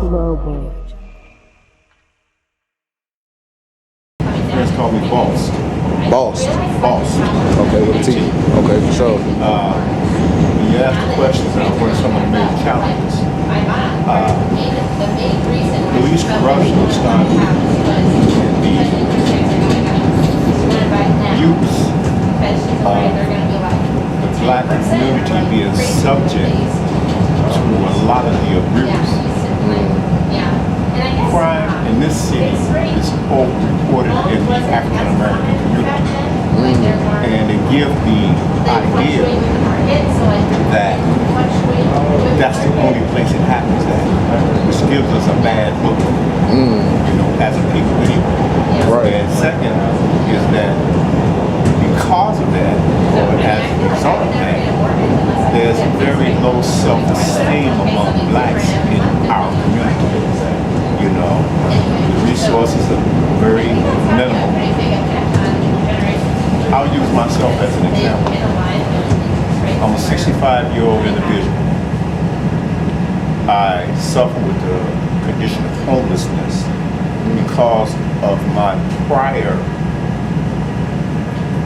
Global. Friends call me Boss. Boss. Boss. Okay, with a T. Okay, for sure. When you ask the questions of what are some of the major challenges, police corruption started in the youth of the black community being subject to a lot of the abuse. Crime in this city is over-reported in the African American community. And they give the idea that that's the only place it happens at, which gives us a bad look, you know, as a people anyway. Right. And second is that because of that, or as a result of that, there's very low self-esteem among blacks in our community. You know, the resources are very minimal. I'll use myself as an example. I'm a 65-year-old individual. I suffer with the condition of homelessness because of my prior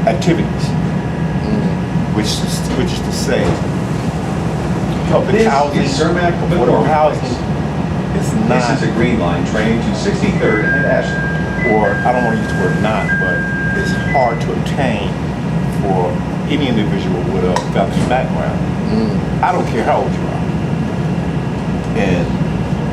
activities, which is to say, public housing, affordable housing is not. This is a Green Line train to 63rd and Ashland. Or I don't want to use the word not, but it's hard to obtain for any individual with a family background. I don't care how old you are. And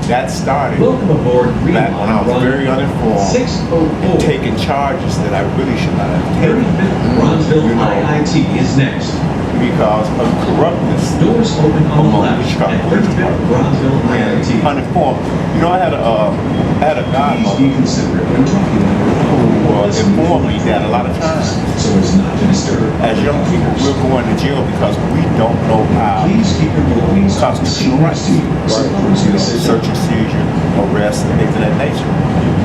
that started Welcome aboard Green back when I was Line very uninformed 604. and taking charges that I really should not have taken 35th Bronzeville You know. IIT is next. because of corruptness Doors open on the among left the Chicago at Police 35th Department. Bronzeville And IIT. uninformed. You know, I had a Please godmother be considerate when talking who Listen informed me that a lot of times, so as not to disturb. as young people, we're going to jail because we don't know how Please keep your belongings constitutional rights, to you. Supporters you know, assist. search and seizure, arrest, and things of that nature.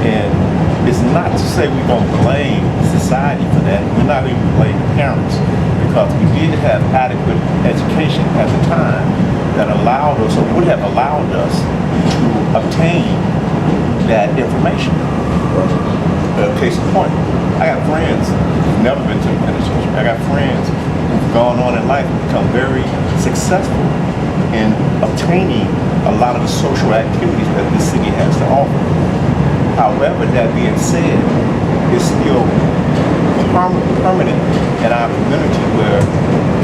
And it's not to say we don't blame society for that. We're not even blaming parents because we did have adequate education at the time that allowed us, or would have allowed us, to obtain that information. Case in point, I got friends who've never been to the penitentiary. I got friends who've gone on in life and become very successful in obtaining a lot of the social activities that this city has to offer. However, that being said, it's still permanent in our community where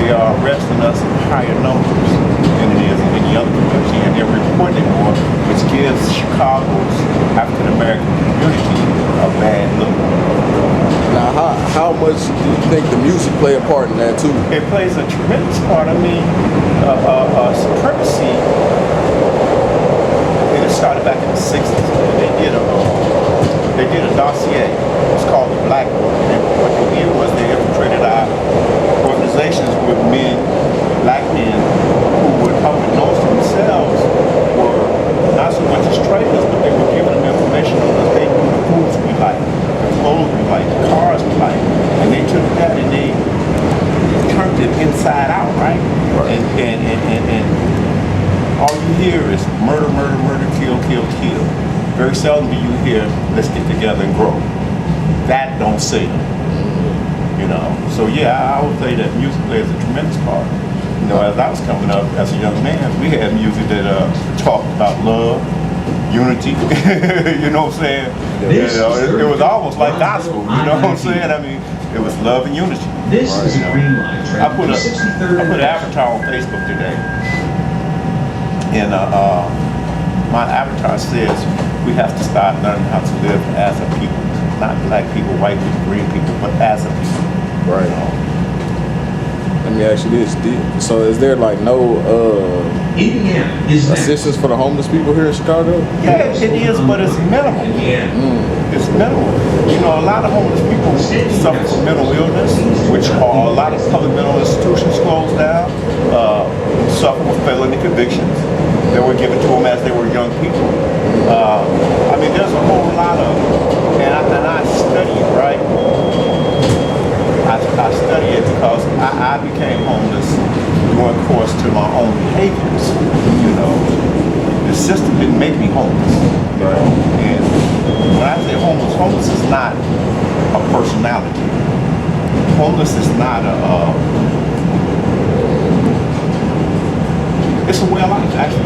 they are arresting us in higher numbers than it is in any other community, and they're reporting more, which gives Chicago's African American community a bad look. Now, how much do you think the music play a part in that too? It plays a tremendous part. I mean, supremacy, and it started back in the 60s. They did a dossier. It's called the Black Book. And what they did was they infiltrated our organizations with men, black men, who would unbeknownst to themselves were not so much as traitors, but they were giving them information on us. They knew the foods we like, the clothes we like, the cars we like. And they took that and they turned it inside out, right? And all you hear is murder, murder, murder, kill, kill, kill. Very seldom do you hear, let's get together and grow. That don't sell, you know. So yeah, I would say that music plays a tremendous part. You know, as I was coming up as a young man, we had music that talked about love, unity. You know what I'm saying? You know, it was almost like gospel. You know what I'm saying? I mean, it was love and unity. This is You a know. Green Line train I put to 63rd an and avatar on Facebook today, and my avatar says we have to start learning how to live as a people, not black people, white people, green people, but as a people. Right. Let me ask you this: so is there like no Indiana is next. assistance for the homeless people here in Chicago? Yeah, it is, but it's minimal. It's minimal. You know, a lot of homeless people suffer from mental illness, which are a lot of public mental institutions closed down, suffer with felony convictions that were given to them as they were young people. I mean, there's a whole lot of, and I study it, right? I study it because I became homeless during course to my own behaviors, you know. the system didn't make me homeless. You know? And when I say homeless, homeless is not a personality. Homeless is not it's a way of life, actually.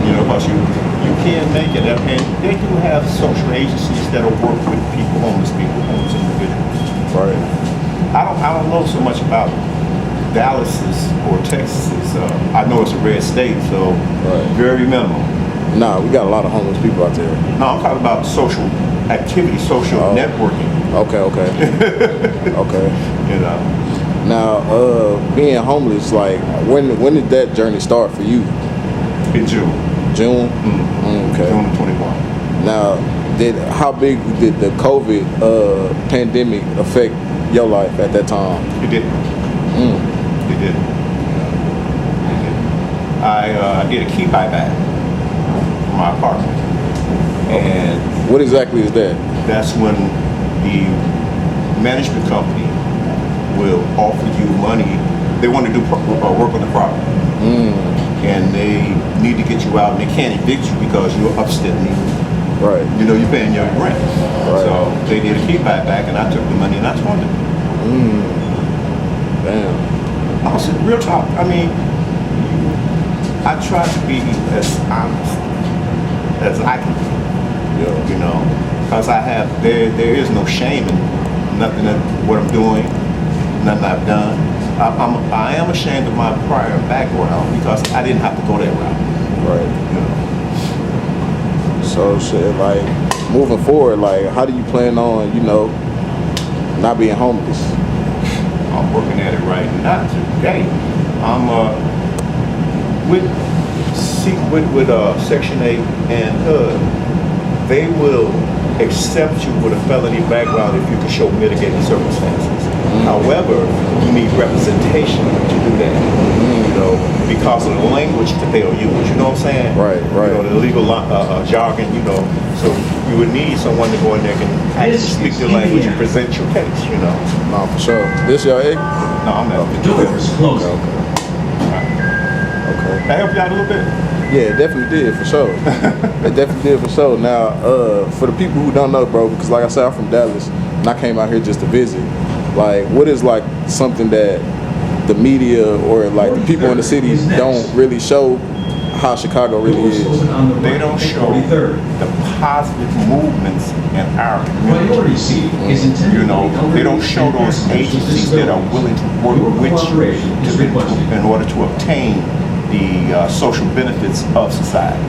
You know, because you can make it. And they do have social agencies that'll work with people, homeless individuals. Right. I don't know so much about Dallas's or Texas's. I know it's a red state, so very minimal. Nah, we got a lot of homeless people out there. No, I'm talking about social activity, social networking. Okay. Okay. You know. Now, being homeless, like, when did that journey start for you? In June. June? Okay. June of 21. Now, how big did the COVID pandemic affect your life at that time? It did. It did. I did a key buyback for my apartment. And what exactly is that? that's when the management company will offer you money. They want to do work on the property. And they need to get you out, and they can't evict you because you're upstate New York. Right. You know, you're paying your rent. Right. So they did a key buyback, and I took the money and I spent it. Damn. Honestly, real talk. I mean, I try to be as honest as I can be. Yeah. You know, because there is no shame in nothing that what I'm doing, nothing I've done. I am ashamed of my prior background because I didn't have to go that route. Right. You know. So shit, like, moving forward, like, how do you plan on, not being homeless? I'm working at it right now today. I'm with Section 8 and HUD. They will accept you with a felony background if you can show mitigating circumstances. However, you need representation to do that. You know, because of the language that they'll use. You know what I'm saying? Right. You know, the legal jargon. You know, so you would need someone to go in there and actually speak your language and present your case. You know. No, for sure. This your egg? No, I'm not. Doors closing. Okay. Can I help you out a little bit? Yeah, it definitely did, for sure. It definitely did, for sure. Now, for the people who don't know, bro, because like I said, I'm from Dallas, and I came out here just to visit. Like, what is, like, something that the media or, like, the people in the city don't really show how Chicago really is? They don't show the positive movements in our Priority community. seat is intended. You know, they don't show those agencies that are willing to work with you in order to obtain the social benefits of society.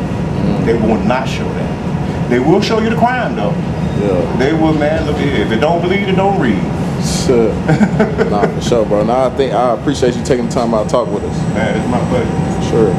They will not show that. They will show you the crime, though. Yeah. They will, man. Look here. If it don't believe, it don't read. Sure. Nah, for sure, bro. Now, I appreciate you taking the time out to talk with us. Man, it's my pleasure. Sure.